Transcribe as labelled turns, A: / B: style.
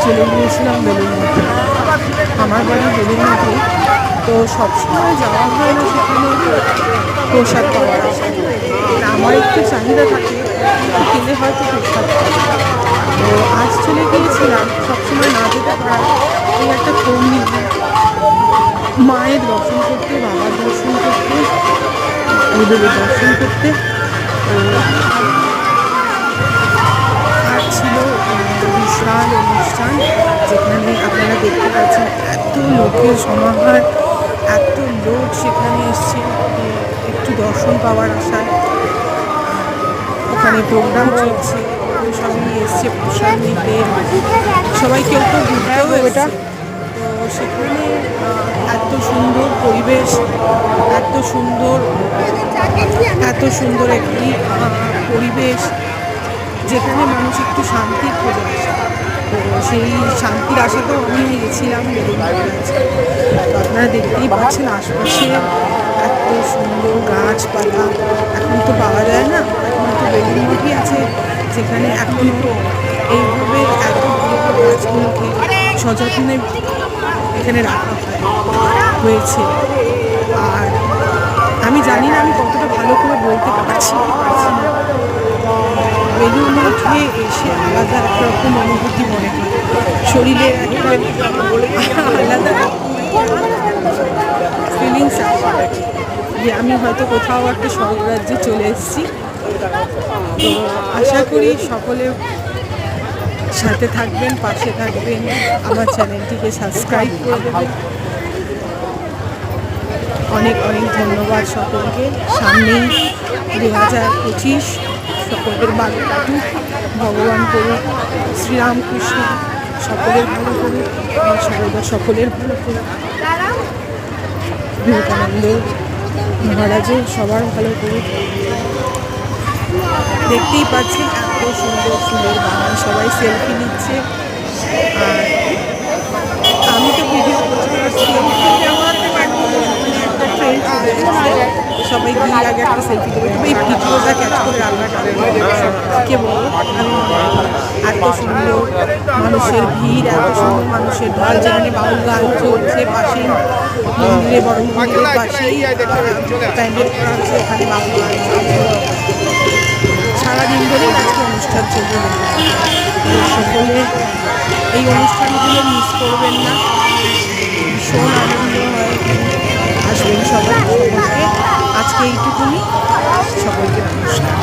A: চলে গিয়েছিলাম বেলুড় মঠে। আমার বাড়ি বেলুড় মঠে, তো সবসময় যাওয়া হয় না সেখানে প্রসাদ পাওয়ার আশায়। আমার একটু চাহিদা থাকে, গেলে হয়তো প্রসাদ পাবো। তো আজ চলে গিয়েছিলাম, সবসময় না যেতে পারার এই একটা ফোন নিয়ে মায়ের দর্শন করতে, বাবার দর্শন করতে, গুরুদেবের দর্শন করতে। তো আর ছিল বিশাল অনুষ্ঠান, যেখানে আপনারা দেখতে পাচ্ছেন এত লোকের সমাহার, এত লোক সেখানে এসছে একটু দর্শন পাওয়ার আশায়। ওখানে প্রোগ্রাম চলছে, সবাই এসছে প্রসাদ নিতে, সবাই কেউ কেউ ঘুরতেও এসছে। তো সেখানে এত সুন্দর পরিবেশ, এত সুন্দর একটি পরিবেশ, যেখানে মানুষ একটু শান্তি খোঁজে আসে। তো সেই শান্তির আশাতেও আমি গেছিলাম বেলুড় মঠে। তো আপনারা দেখতেই পাচ্ছেন আশপাশে এত সুন্দর গাছপালা, এখন তো পাওয়া যায় না, একমাত্র বেলুড় মঠই আছে যেখানে এখনও এইভাবে এত ভালো গাছগুলোকে সযত্নে এখানে রাখা হয়েছে। আর আমি জানি না আমি কতটা ভালো করে বলতে পারছি না, বেলুড় মঠে এসে আলাদা একরকম অনুভূতি মনে হয়, শরীরের একটা আলাদা ফিলিংস আসে যে আমি হয়তো কোথাও একটা স্বর্গ রাজ্যে চলে এসেছি। তো আশা করি সকলে সাথে থাকবেন, পাশে থাকবেন, আমার চ্যানেলটিকে সাবস্ক্রাইব করে দেবেন। অনেক অনেক ধন্যবাদ সকলকে। সামনেই 2025, সকলের ভালো কাটুক, ভগবান করুক, শ্রীরামকৃষ্ণ সকলের ভালো করুক, সর্বদা সকলের ভালো করুক, বিবেকানন্দ মহারাজের সবার ভালো করুক। দেখতেই পাচ্ছেন এত সুন্দর ফুলের বাগান, সবাই সেলফি নিচ্ছে। আর আমি তো ভিডিও করতে পারছি, একটা ট্রেন্ড চলে এসেছে, সবাই গিয়ে আগে একটা সেলফি দেবে। এই ভিডিওটা ক্যাচ করে আল্লাহকে বলো, এত সুন্দর মানুষের ভিড়, এত সুন্দর মানুষের ঢাল, যেখানে বাউল গান চলছে, পাশেই মন্দিরে, বড় মন্দিরের পাশেই প্যান্ডেল করা হচ্ছে, ওখানে বাউল গান চলছে। সারাদিন ধরেই আজকে অনুষ্ঠান চলবে। সকলে এই অনুষ্ঠানগুলো মিস করবেন না, ভীষণ আনন্দ হয়, আসবেন সবাই। সকলকে আজকে এইটুকুনি, সকলকে নমস্কার।